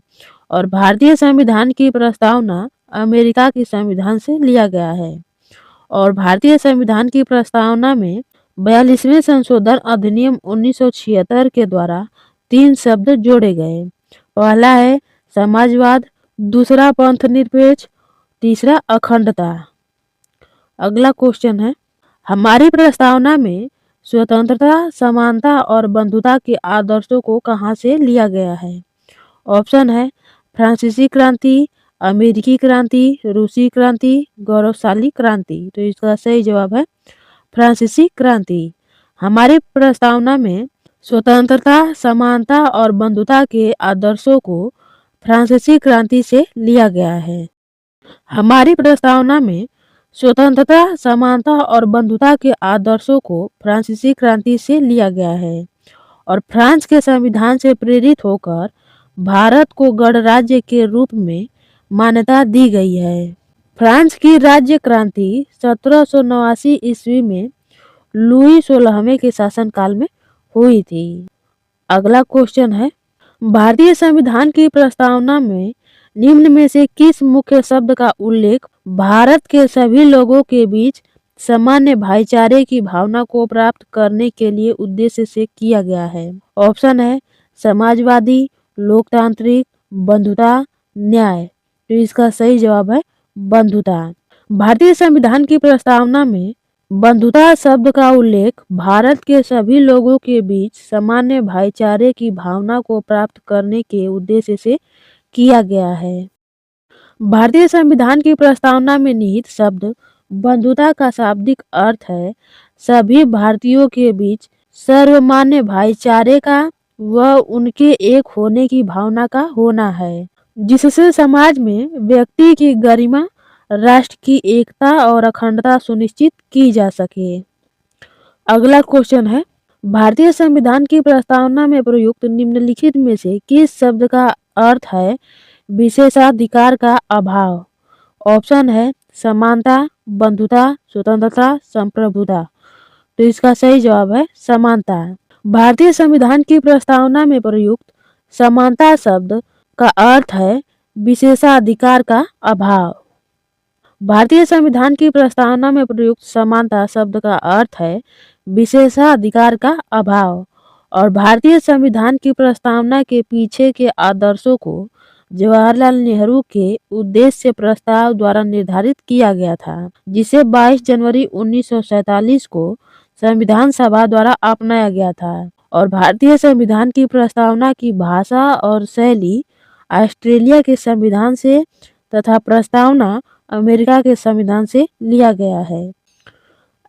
Speaker 1: और भारतीय संविधान की प्रस्तावना अमेरिका के संविधान से लिया गया है और भारतीय संविधान की प्रस्तावना में 42वें संशोधन अधिनियम 1976 के द्वारा 3 शब्द जोड़े गए। पहला है समाजवाद, दूसरा पंथ निरपेक्ष, तीसरा अखंडता। अगला क्वेश्चन है, हमारी प्रस्तावना में स्वतंत्रता, समानता और बंधुता के आदर्शों को कहां से लिया गया है? ऑप्शन है फ्रांसीसी क्रांति, अमेरिकी क्रांति, रूसी क्रांति, गौरवशाली क्रांति। तो इसका सही जवाब है फ्रांसीसी क्रांति। हमारी प्रस्तावना में स्वतंत्रता, समानता और बंधुता के आदर्शों को फ्रांसीसी क्रांति से लिया गया है। हमारी प्रस्तावना में स्वतंत्रता, समानता और बंधुता के आदर्शों को फ्रांसीसी क्रांति से लिया गया है और फ्रांस के संविधान से प्रेरित होकर भारत को गणराज्य के रूप में मान्यता दी गई है। फ्रांस की राज्य क्रांति 1789 ईस्वी में लुई 16वें के शासनकाल में हुई थी। अगला क्वेश्चन है, भारतीय संविधान की प्रस्तावना में निम्न में से किस मुख्य शब्द का उल्लेख भारत के सभी लोगों के बीच सामान्य भाईचारे की भावना को प्राप्त करने के लिए उद्देश्य से किया गया है? ऑप्शन है समाजवादी, लोकतांत्रिक, बंधुता, न्याय। तो इसका सही जवाब है बंधुता। भारतीय संविधान की प्रस्तावना में बंधुता शब्द का उल्लेख भारत के सभी लोगों के बीच सामान्य भाईचारे की भावना को प्राप्त करने के उद्देश्य से किया गया है। भारतीय संविधान की प्रस्तावना में निहित शब्द बंधुता का शाब्दिक अर्थ है सभी भारतीयों के बीच सर्वमान्य भाईचारे का व उनके एक होने की भावना का होना है, जिससे समाज में व्यक्ति की गरिमा, राष्ट्र की एकता और अखंडता सुनिश्चित की जा सके। अगला क्वेश्चन है, भारतीय संविधान की प्रस्तावना में प्रयुक्त निम्नलिखित में से किस शब्द का अर्थ है विशेषाधिकार का अभाव? ऑप्शन है समानता, बंधुता, स्वतंत्रता, संप्रभुता। तो इसका सही जवाब है समानता। भारतीय संविधान की प्रस्तावना में प्रयुक्त समानता शब्द का अर्थ है विशेषाधिकार का अभाव। भारतीय संविधान की प्रस्तावना में प्रयुक्त समानता शब्द का अर्थ है विशेषाधिकार का अभाव और भारतीय संविधान की प्रस्तावना के पीछे के आदर्शों को जवाहरलाल नेहरू के उद्देश्य प्रस्ताव द्वारा निर्धारित किया गया था, जिसे 22 जनवरी 1947 को संविधान सभा द्वारा अपनाया गया था। और भारतीय संविधान की प्रस्तावना की भाषा और शैली ऑस्ट्रेलिया के संविधान से तथा प्रस्तावना अमेरिका के संविधान से लिया गया है।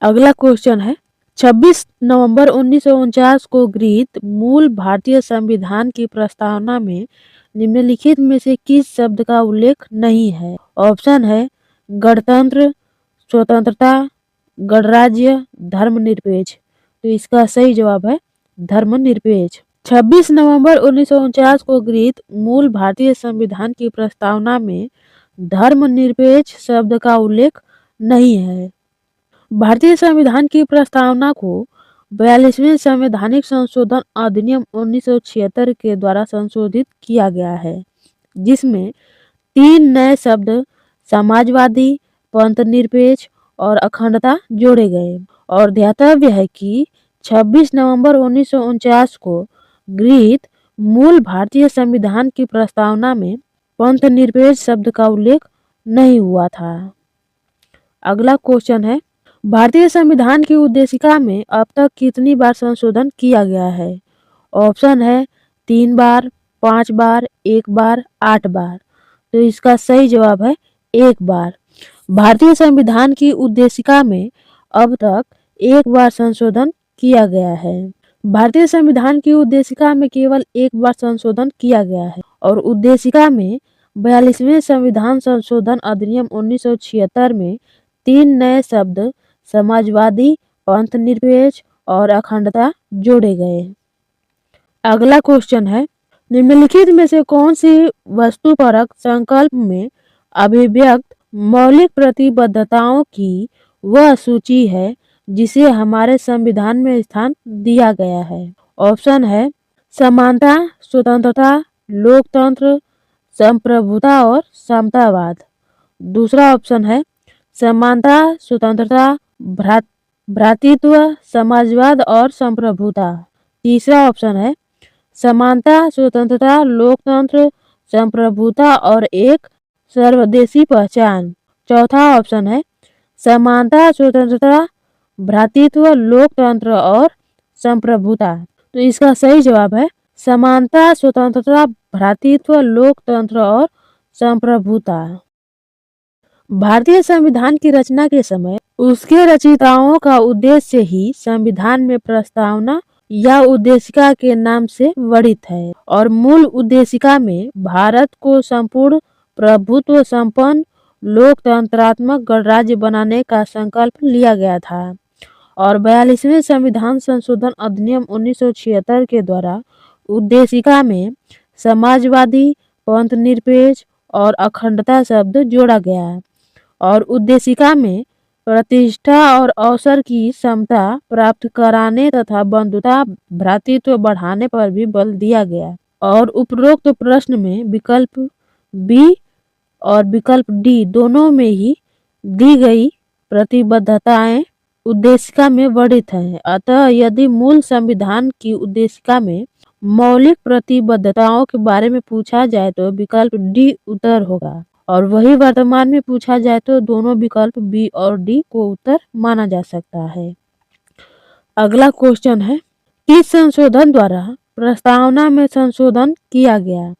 Speaker 1: अगला क्वेश्चन है, 26 नवंबर 1949 को गृहीत मूल भारतीय संविधान की प्रस्तावना में निम्नलिखित में से किस शब्द का उल्लेख नहीं है? ऑप्शन है गणतंत्र, स्वतंत्रता, गणराज्य, धर्मनिरपेक्ष। तो इसका सही जवाब है धर्मनिरपेक्ष। 26 नवंबर 1949 को गृहीत मूल भारतीय संविधान की प्रस्तावना में धर्मनिरपेक्ष शब्द का उल्लेख नहीं है। भारतीय संविधान की प्रस्तावना को 42वें संवैधानिक संशोधन अधिनियम 1976 के द्वारा संशोधित किया गया है, जिसमें 3 नए शब्द समाजवादी, पंथनिरपेक्ष और अखंडता जोड़े गए। और ध्यातव्य है कि 26 नवंबर 1949 को गृहीत मूल भारतीय संविधान की प्रस्तावना में पंथनिरपेक्ष शब्द का उल्लेख नहीं हुआ था। अगला क्वेश्चन है, भारतीय संविधान की उद्देशिका में अब तक कितनी बार संशोधन किया गया है? ऑप्शन है 3 बार, 5 बार, 1 बार, 8 बार। तो इसका सही जवाब है 1 बार। भारतीय संविधान की उद्देशिका में अब तक 1 बार संशोधन किया गया है। भारतीय संविधान की उद्देशिका में केवल 1 बार संशोधन किया गया है और उद्देशिका में 42वें संविधान संशोधन अधिनियम 1976 में 3 नए शब्द समाजवादी, पंथनिरपेक्ष और अखंडता जोड़े गए। अगला क्वेश्चन है, निम्नलिखित में से कौन सी वस्तुपरक संकल्प में अभिव्यक्त मौलिक प्रतिबद्धताओं की वह सूची है जिसे हमारे संविधान में स्थान दिया गया है? ऑप्शन है समानता, स्वतंत्रता, लोकतंत्र, संप्रभुता और समतावाद। दूसरा ऑप्शन है समानता, स्वतंत्रता, भ्रातृत्व, समाजवाद और संप्रभुता। तीसरा ऑप्शन है समानता, स्वतंत्रता, लोकतंत्र, संप्रभुता और एक सर्वदेशी पहचान। चौथा ऑप्शन है समानता, स्वतंत्रता, भ्रातृत्व, लोकतंत्र और संप्रभुता। तो इसका सही जवाब है समानता, स्वतंत्रता, भ्रातृत्व, लोकतंत्र और संप्रभुता। भारतीय संविधान की रचना के समय उसके रचयिताओं का उद्देश्य ही संविधान में प्रस्तावना या उद्देशिका के नाम से वर्णित है और मूल उद्देशिका में भारत को संपूर्ण प्रभुत्व संपन्न लोकतंत्रात्मक गणराज्य बनाने का संकल्प लिया गया था और 42वें संविधान संशोधन अधिनियम 1976 के द्वारा उद्देशिका में समाजवादी, पंथनिरपेक्ष और अखंडता शब्द जोड़ा गया और उद्देशिका में प्रतिष्ठा और अवसर की समता प्राप्त कराने तथा बंधुता, भ्रातृत्व बढ़ाने पर भी बल दिया गया। और उपरोक्त प्रश्न में विकल्प बी और विकल्प डी दोनों में ही दी गई प्रतिबद्धताएं उद्देशिका में वर्णित हैं। अतः यदि मूल संविधान की उद्देशिका में मौलिक प्रतिबद्धताओं के बारे में पूछा जाए तो विकल्प डी उत्तर होगा और वही वर्तमान में पूछा जाए तो दोनों विकल्प बी और डी को उत्तर माना जा सकता है। अगला क्वेश्चन है, किस संशोधन द्वारा प्रस्तावना में संशोधन किया गया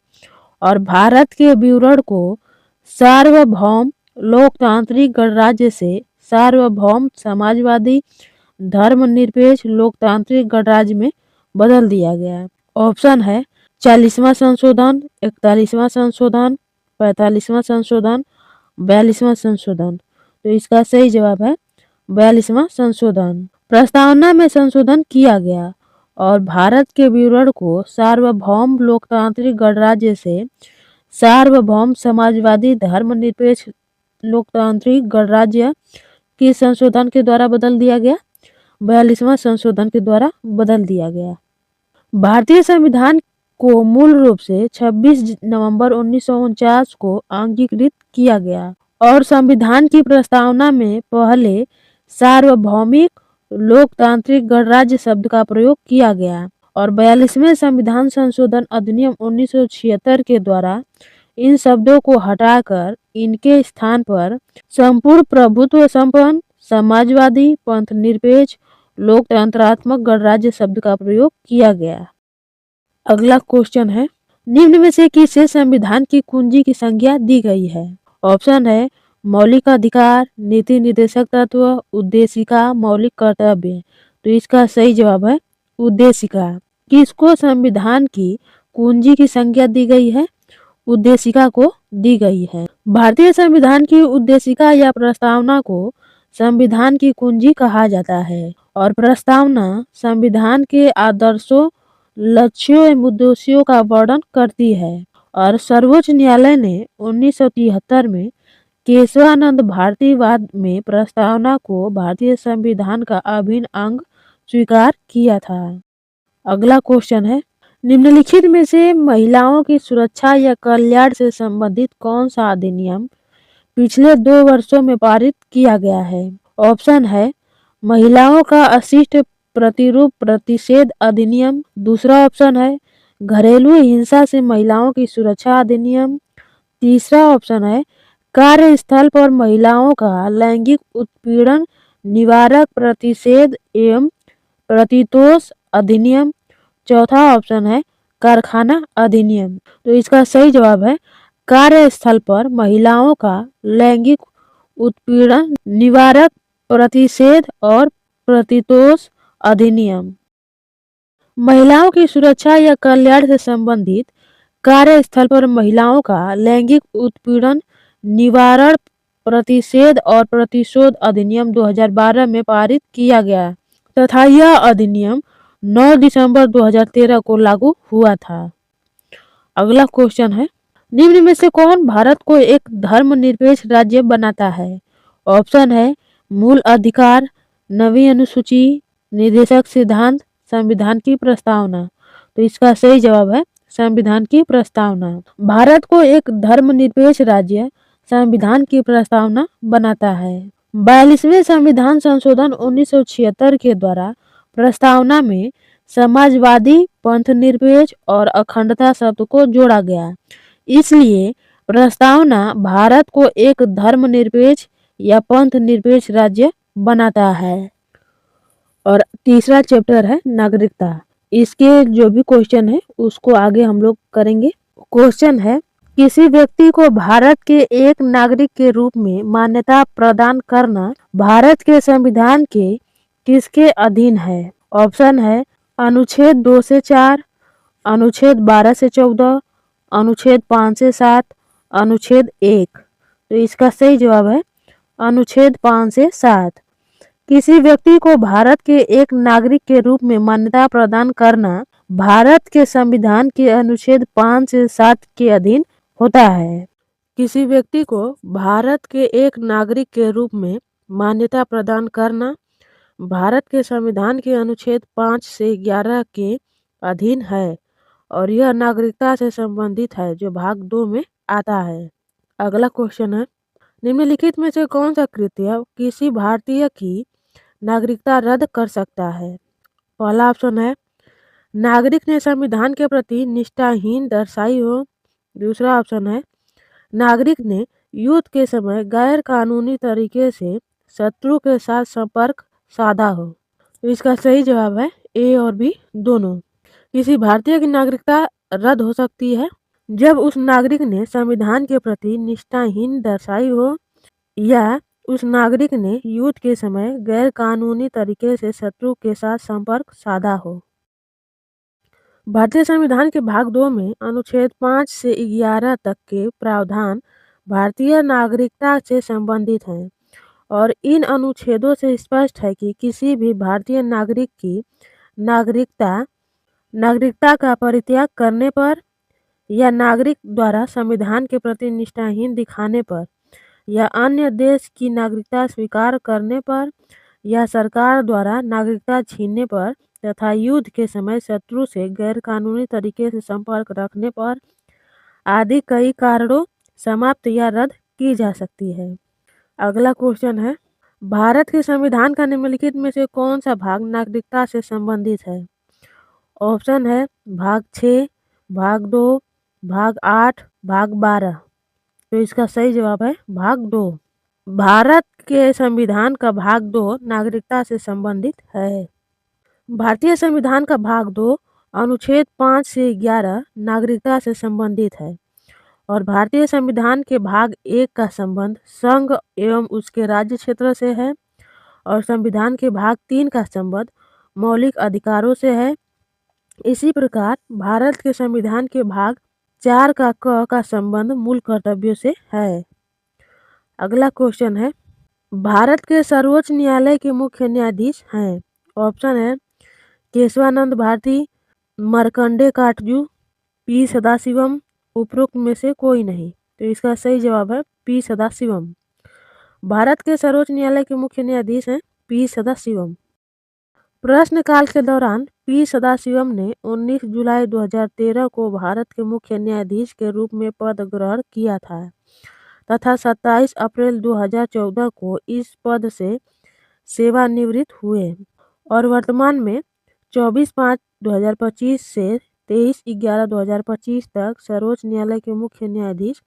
Speaker 1: और भारत के विवरण को सार्वभौम लोकतांत्रिक गणराज्य से सार्वभौम समाजवादी धर्मनिरपेक्ष लोकतांत्रिक गणराज्य में बदल दिया गया। ऑप्शन है 40वां संशोधन, 41वां संशोधन, 45वां संशोधन, 42वां संशोधन। तो इसका सही जवाब है 42वां संशोधन। प्रस्तावना में संशोधन किया गया और भारत के विवरण को सार्वभौम लोकतांत्रिक गणराज्य से सार्वभौम समाजवादी धर्मनिरपेक्ष लोकतांत्रिक गणराज्य के संशोधन के द्वारा बदल दिया गया। 42वां संशोधन के द्वारा बदल दिया गया। भारतीय संविधान को मूल रूप से 26 नवंबर 1949 को अंगीकृत किया गया और संविधान की प्रस्तावना में पहले सार्वभौमिक लोकतांत्रिक गणराज्य शब्द का प्रयोग किया गया और 42वें संविधान संशोधन अधिनियम 1976 के द्वारा इन शब्दों को हटाकर इनके स्थान पर संपूर्ण प्रभुत्व संपन्न समाजवादी पंथ निरपेक्ष लोकतंत्रात्मक गणराज्य शब्द का प्रयोग किया गया। अगला क्वेश्चन है, निम्न में से किसे संविधान की कुंजी की संज्ञा दी गई है? ऑप्शन है मौलिक अधिकार, नीति निर्देशक तत्व, उद्देशिका, मौलिक कर्तव्य। तो इसका सही जवाब है उद्देशिका। किसको संविधान की कुंजी की संज्ञा दी गई है? उद्देशिका को दी गई है। भारतीय संविधान की उद्देशिका या प्रस्तावना को संविधान की कुंजी कहा जाता है और प्रस्तावना संविधान के आदर्शों, लक्ष्यों एवं उद्देश्यों का वर्णन करती है और सर्वोच्च न्यायालय ने 1973 में केशवानंद भारतीवाद में प्रस्तावना को भारतीय संविधान का अभिन्न अंग स्वीकार किया था। अगला क्वेश्चन है, निम्नलिखित में से महिलाओं की सुरक्षा या कल्याण से संबंधित कौन सा अधिनियम पिछले 2 वर्षों में पारित किया गया है? ऑप्शन है महिलाओं का अशिष्ट प्रतिरूप प्रतिषेध अधिनियम। दूसरा ऑप्शन है घरेलू हिंसा से महिलाओं की सुरक्षा अधिनियम। तीसरा ऑप्शन है कार्यस्थल पर महिलाओं का लैंगिक उत्पीड़न निवारक प्रतिषेध एवं प्रतितोष अधिनियम। चौथा ऑप्शन है कारखाना अधिनियम। तो इसका सही जवाब है कार्यस्थल पर महिलाओं का लैंगिक उत्पीड़न निवारक प्रतिषेध और प्रतितोष अधिनियम। महिलाओं की सुरक्षा या कल्याण से संबंधित कार्यस्थल पर महिलाओं का लैंगिक उत्पीड़न निवारण प्रतिषेध और प्रतिशोध अधिनियम 2012 में पारित किया गया तथा यह अधिनियम 9 दिसंबर 2013 को लागू हुआ था। अगला क्वेश्चन है, निम्न में से कौन भारत को एक धर्मनिरपेक्ष राज्य बनाता है? ऑप्शन है मूल अधिकार, नवीं अनुसूची, निर्देशक सिद्धांत, संविधान की प्रस्तावना। तो इसका सही जवाब है संविधान की प्रस्तावना। भारत को एक धर्मनिरपेक्ष राज्य संविधान की प्रस्तावना बनाता है। 42वें संविधान संशोधन 1976 के द्वारा प्रस्तावना में समाजवादी पंथ निरपेक्ष और अखंडता शब्द को जोड़ा गया। इसलिए प्रस्तावना भारत को एक धर्मनिरपेक्ष या पंथ निरपेक्ष राज्य बनाता है। और तीसरा चैप्टर है नागरिकता। इसके जो भी क्वेश्चन है उसको आगे हम लोग करेंगे। क्वेश्चन है, किसी व्यक्ति को भारत के एक नागरिक के रूप में मान्यता प्रदान करना भारत के संविधान के किसके अधीन है? ऑप्शन है अनुच्छेद 2 से 4, अनुच्छेद 12 से 14, अनुच्छेद 5 से 7, अनुच्छेद 1। तो इसका सही जवाब है अनुच्छेद 5 से 7। किसी व्यक्ति को भारत के एक नागरिक के रूप में मान्यता प्रदान करना भारत के संविधान के अनुच्छेद 5 से 7 के अधीन होता है। किसी व्यक्ति को भारत के एक नागरिक के रूप में मान्यता प्रदान करना भारत के संविधान के अनुच्छेद 5 से 11 के अधीन है और यह नागरिकता से संबंधित है जो भाग 2 में आता है। अगला क्वेश्चन है, निम्नलिखित में से कौन सा कृत्य किसी भारतीय की नागरिकता रद्द कर सकता है? पहला ऑप्शन है नागरिक ने संविधान के प्रति निष्ठाहीन दर्शाई हो। दूसरा ऑप्शन है नागरिक ने युद्ध के समय गैर कानूनी तरीके से शत्रु के साथ संपर्क साधा हो। तो इसका सही जवाब है ए और बी दोनों। किसी भारतीय की नागरिकता रद्द हो सकती है जब उस नागरिक ने संविधान के प्रति निष्ठाहीन दर्शाई हो या उस नागरिक ने युद्ध के समय गैर कानूनी तरीके से शत्रु के साथ संपर्क साधा हो। भारतीय संविधान के भाग 2 में अनुच्छेद 5 से 11 तक के प्रावधान भारतीय नागरिकता से संबंधित हैं और इन अनुच्छेदों से स्पष्ट है कि किसी भी भारतीय नागरिक की नागरिकता का परित्याग करने पर या नागरिक द्वारा संविधान के प्रति निष्ठाहीन दिखाने पर या अन्य देश की नागरिकता स्वीकार करने पर या सरकार द्वारा नागरिकता छीनने पर तथा युद्ध के समय शत्रु से गैरकानूनी तरीके से संपर्क रखने पर आदि कई कारणों समाप्त या रद्द की जा सकती है। अगला क्वेश्चन है, भारत के संविधान का निम्नलिखित में से कौन सा भाग नागरिकता से संबंधित है? ऑप्शन है भाग 6, भाग 2, भाग 8, भाग 12। तो इसका सही जवाब है भाग 2। भारत के संविधान का भाग 2 नागरिकता से संबंधित है। भारतीय संविधान का भाग 2 अनुच्छेद 5 से 11 नागरिकता से संबंधित है और भारतीय संविधान के भाग 1 का संबंध संघ एवं उसके राज्य क्षेत्र से है और संविधान के भाग 3 का संबंध मौलिक अधिकारों से है। इसी प्रकार भारत के संविधान के भाग 4 का क का संबंध मूल कर्तव्यों से है। अगला क्वेश्चन है, भारत के सर्वोच्च न्यायालय के मुख्य न्यायाधीश हैं। ऑप्शन है केशवानंद भारती, मार्कंडे काटजू, पी सदाशिवम, उपरोक्त में से कोई नहीं। तो इसका सही जवाब है पी सदाशिवम। भारत के सर्वोच्च न्यायालय के मुख्य न्यायाधीश हैं पी सदाशिवम। प्रश्नकाल के दौरान पी सदाशिवम ने 19 जुलाई 2013 को भारत के मुख्य न्यायाधीश के रूप में पद ग्रहण किया था तथा 27 अप्रैल 2014 को इस पद से सेवानिवृत्त हुए और वर्तमान में 24/5/2025 से 23/11/2025 तक सर्वोच्च न्यायालय के मुख्य न्यायाधीश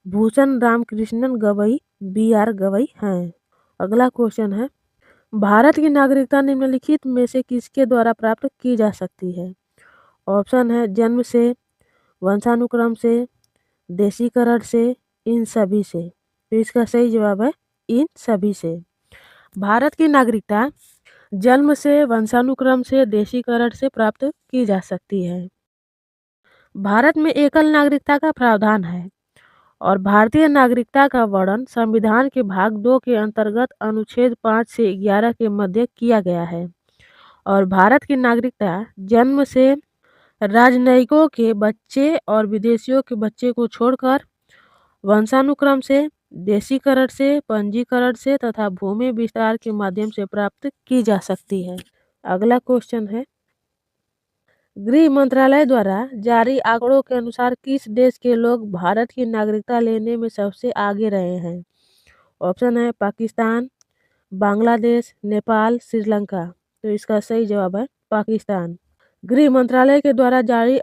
Speaker 1: भूषण रामकृष्णन गवई BR गवई हैं। अगला क्वेश्चन है, भारत की नागरिकता निम्नलिखित में से किसके द्वारा प्राप्त की जा सकती है? ऑप्शन है जन्म से, वंशानुक्रम से, देशीकरण से, इन सभी से। तो इसका सही जवाब है इन सभी से। भारत की नागरिकता जन्म से, वंशानुक्रम से, देशीकरण से प्राप्त की जा सकती है। भारत में एकल नागरिकता का प्रावधान है और भारतीय नागरिकता का वर्णन संविधान के भाग 2 के अंतर्गत अनुच्छेद 5 से 11 के मध्य किया गया है और भारत की नागरिकता जन्म से राजनयिकों के बच्चे और विदेशियों के बच्चे को छोड़कर वंशानुक्रम से, देशीकरण से, पंजीकरण से तथा भूमि विस्तार के माध्यम से प्राप्त की जा सकती है। अगला क्वेश्चन है, गृह मंत्रालय द्वारा जारी आंकड़ों के अनुसार किस देश के लोग भारत की नागरिकता लेने में सबसे आगे रहे हैं? ऑप्शन है पाकिस्तान, बांग्लादेश, नेपाल, श्रीलंका। तो इसका सही जवाब है पाकिस्तान। गृह मंत्रालय के द्वारा जारी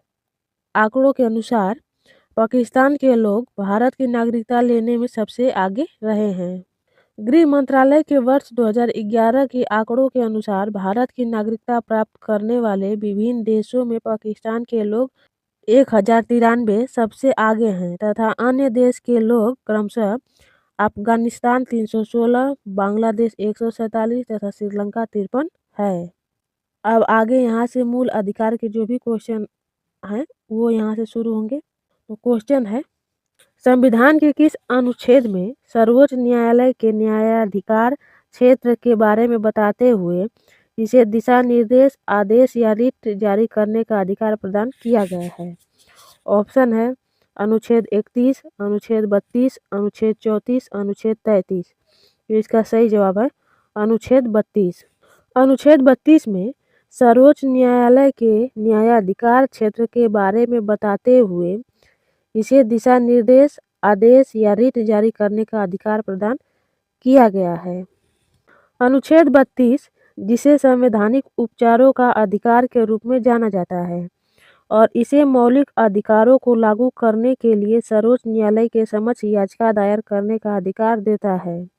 Speaker 1: आंकड़ों के अनुसार पाकिस्तान के लोग भारत की नागरिकता लेने में सबसे आगे रहे हैं। गृह मंत्रालय के वर्ष 2011 के आंकड़ों के अनुसार भारत की नागरिकता प्राप्त करने वाले विभिन्न देशों में पाकिस्तान के लोग 1093 सबसे आगे हैं तथा अन्य देश के लोग क्रमशः अफगानिस्तान 316, बांग्लादेश 147 तथा श्रीलंका 53 है। अब आगे यहाँ से मूल अधिकार के जो भी क्वेश्चन हैं वो यहाँ से शुरू होंगे। तो क्वेश्चन है, संविधान के किस अनुच्छेद में सर्वोच्च न्यायालय के न्यायाधिकार क्षेत्र के बारे में बताते हुए इसे दिशा निर्देश, आदेश या रिट जारी करने का अधिकार प्रदान किया गया है? ऑप्शन है अनुच्छेद 31, अनुच्छेद 32, अनुच्छेद 34, अनुच्छेद 33। तो इसका सही जवाब है अनुच्छेद 32। अनुच्छेद 32 में सर्वोच्च न्यायालय के न्यायाधिकार क्षेत्र के बारे में बताते हुए इसे दिशा निर्देश, आदेश या रिट जारी करने का अधिकार प्रदान किया गया है। अनुच्छेद 32 जिसे संवैधानिक उपचारों का अधिकार के रूप में जाना जाता है और इसे मौलिक अधिकारों को लागू करने के लिए सर्वोच्च न्यायालय के समक्ष याचिका दायर करने का अधिकार देता है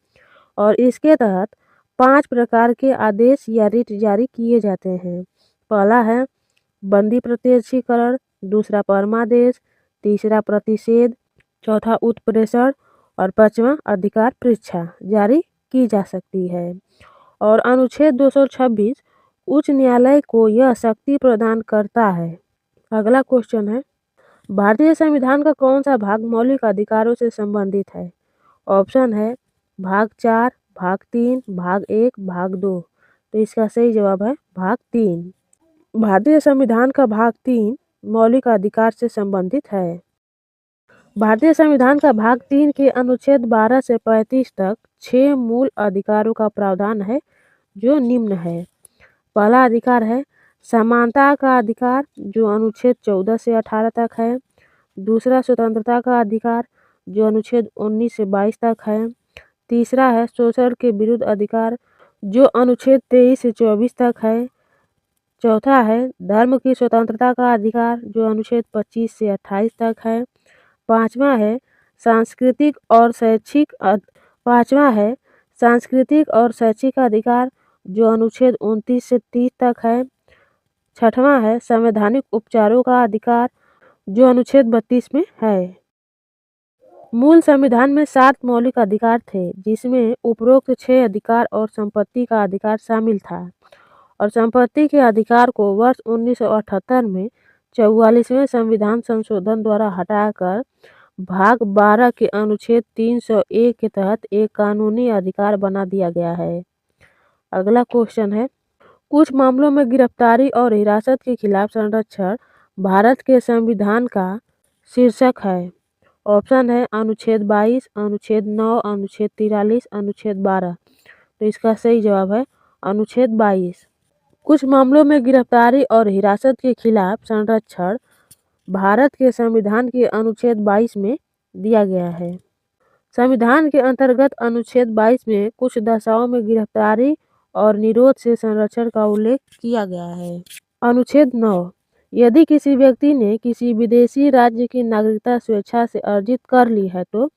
Speaker 1: और इसके तहत 5 प्रकार के आदेश या रिट जारी किए जाते हैं। पहला है बंदी प्रत्यक्षीकरण, दूसरा परमादेश, तीसरा प्रतिषेध, चौथा उत्प्रेषण और 5वां अधिकार परीक्षा जारी की जा सकती है। और अनुच्छेद 226 उच्च न्यायालय को यह शक्ति प्रदान करता है। अगला क्वेश्चन है, भारतीय संविधान का कौन सा भाग मौलिक अधिकारों से संबंधित है? ऑप्शन है भाग 4, भाग 3, भाग 1, भाग 2। तो इसका सही जवाब है भाग 3। भारतीय संविधान का भाग 3 मौलिक अधिकार से संबंधित है। भारतीय संविधान का भाग 3 के अनुच्छेद 12 से 35 तक 6 मूल अधिकारों का प्रावधान है जो निम्न है। पहला अधिकार है समानता का अधिकार जो अनुच्छेद 14 से 18 तक है। दूसरा स्वतंत्रता का अधिकार जो अनुच्छेद 19 से 22 तक है। तीसरा है शोषण के विरुद्ध अधिकार जो अनुच्छेद 23 से 24 तक है। चौथा है धर्म की स्वतंत्रता का अधिकार जो अनुच्छेद 25 से 28 तक है। पांचवा है सांस्कृतिक और शैक्षिक अधिकार जो अनुच्छेद 29 से 30 तक है। छठवां है संवैधानिक उपचारों का अधिकार जो अनुच्छेद 32 में है। मूल संविधान में 7 मौलिक अधिकार थे जिसमें उपरोक्त 6 अधिकार और संपत्ति का अधिकार शामिल था। और संपत्ति के अधिकार को वर्ष 1978 में 44वें संविधान संशोधन द्वारा हटाकर भाग 12 के अनुच्छेद 301 के तहत एक कानूनी अधिकार बना दिया गया है। अगला क्वेश्चन है, कुछ मामलों में गिरफ्तारी और हिरासत के खिलाफ संरक्षण भारत के संविधान का शीर्षक है। ऑप्शन है अनुच्छेद 22, अनुच्छेद 9, अनुच्छेद 43, अनुच्छेद 12। तो इसका सही जवाब है अनुच्छेद 22। कुछ मामलों में गिरफ्तारी और हिरासत के खिलाफ संरक्षण भारत के संविधान के अनुच्छेद 22 में दिया गया है। संविधान के अंतर्गत अनुच्छेद 22 में कुछ दशाओं में गिरफ्तारी और निरोध से संरक्षण का उल्लेख किया गया है। अनुच्छेद 9, यदि किसी व्यक्ति ने किसी विदेशी राज्य की नागरिकता स्वेच्छा से अर्जित कर ली है तो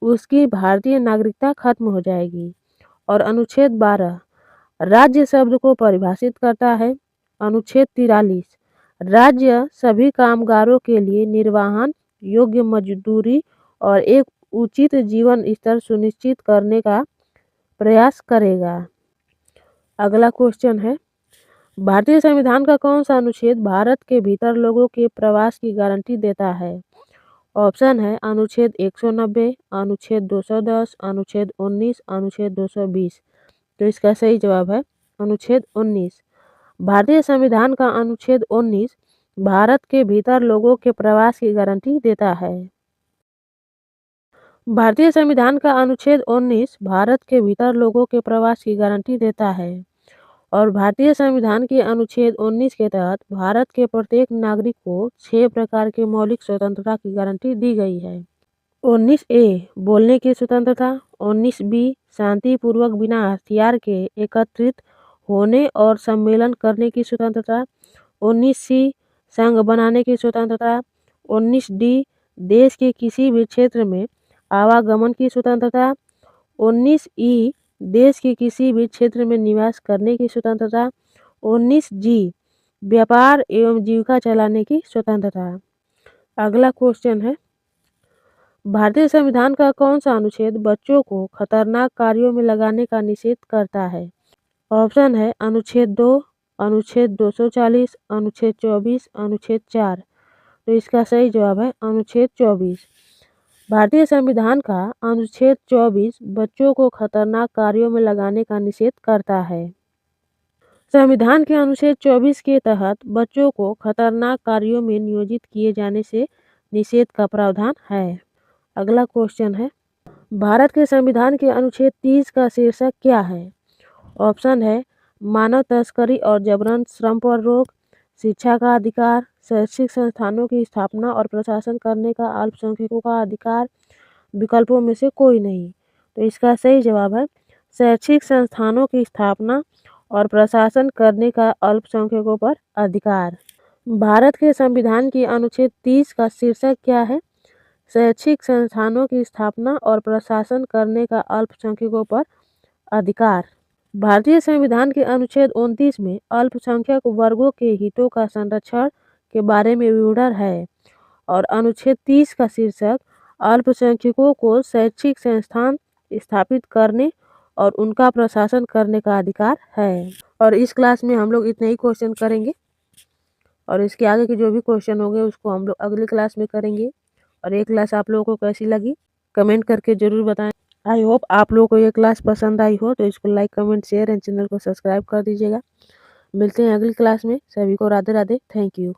Speaker 1: उसकी भारतीय नागरिकता खत्म हो जाएगी। और अनुच्छेद 12 राज्य शब्द को परिभाषित करता है। अनुच्छेद 43 राज्य सभी कामगारों के लिए निर्वाहन योग्य मजदूरी और एक उचित जीवन स्तर सुनिश्चित करने का प्रयास करेगा। अगला क्वेश्चन है, भारतीय संविधान का कौन सा अनुच्छेद भारत के भीतर लोगों के प्रवास की गारंटी देता है? ऑप्शन है अनुच्छेद 190, अनुच्छेद 210, अनुच्छेद 19, अनुच्छेद 220। तो इसका सही जवाब है अनुच्छेद 19। भारतीय संविधान का अनुच्छेद 19 भारत के भीतर लोगों के प्रवास की गारंटी देता है। भारतीय संविधान का अनुच्छेद 19 भारत के भीतर लोगों के प्रवास की गारंटी देता है। और भारतीय संविधान के अनुच्छेद 19 के तहत भारत के प्रत्येक नागरिक को 6 प्रकार के मौलिक स्वतंत्रता की गारंटी दी गई है। 19A बोलने की स्वतंत्रता। 19B शांतिपूर्वक बिना हथियार के एकत्रित होने और सम्मेलन करने की स्वतंत्रता। 19C संघ बनाने की स्वतंत्रता। 19D देश के किसी भी क्षेत्र में आवागमन की स्वतंत्रता। 19E देश के किसी भी क्षेत्र में निवास करने की स्वतंत्रता। 19G व्यापार एवं जीविका चलाने की स्वतंत्रता। अगला क्वेश्चन है, भारतीय संविधान का कौन सा अनुच्छेद बच्चों को खतरनाक कार्यों में लगाने का निषेध करता है? ऑप्शन है अनुच्छेद 2, अनुच्छेद 240, अनुच्छेद 24, अनुच्छेद 4। तो इसका सही जवाब है अनुच्छेद 24। भारतीय संविधान का अनुच्छेद 24 बच्चों को खतरनाक कार्यों में लगाने का निषेध करता है। संविधान के अनुच्छेद 24 के तहत बच्चों को खतरनाक कार्यों में नियोजित किए जाने से निषेध का प्रावधान है। अगला क्वेश्चन है, भारत के संविधान के अनुच्छेद 30 का शीर्षक क्या है? ऑप्शन है मानव तस्करी और जबरन श्रम पर रोक, शिक्षा का अधिकार, शैक्षिक संस्थानों की स्थापना और प्रशासन करने का अल्पसंख्यकों का अधिकार, विकल्पों में से कोई नहीं। तो इसका सही जवाब है शैक्षिक संस्थानों की स्थापना और प्रशासन करने का अल्पसंख्यकों पर अधिकार। भारत के संविधान के अनुच्छेद 30 का शीर्षक क्या है? शैक्षिक संस्थानों की स्थापना और प्रशासन करने का अल्पसंख्यकों पर अधिकार। भारतीय संविधान के अनुच्छेद 29 में अल्पसंख्यक वर्गों के हितों का संरक्षण के बारे में विवरण है। और अनुच्छेद 30 का शीर्षक अल्पसंख्यकों को शैक्षिक संस्थान स्थापित करने और उनका प्रशासन करने का अधिकार है। और इस क्लास में हम लोग इतने ही क्वेश्चन करेंगे और इसके आगे के जो भी क्वेश्चन होंगे उसको हम लोग अगली क्लास में करेंगे। और ये क्लास आप लोगों को कैसी लगी कमेंट करके ज़रूर बताएं। आई होप आप लोगों को ये क्लास पसंद आई हो, तो इसको like comment share and channel को सब्सक्राइब कर दीजिएगा। मिलते हैं अगली क्लास में। सभी को राधे राधे। Thank you.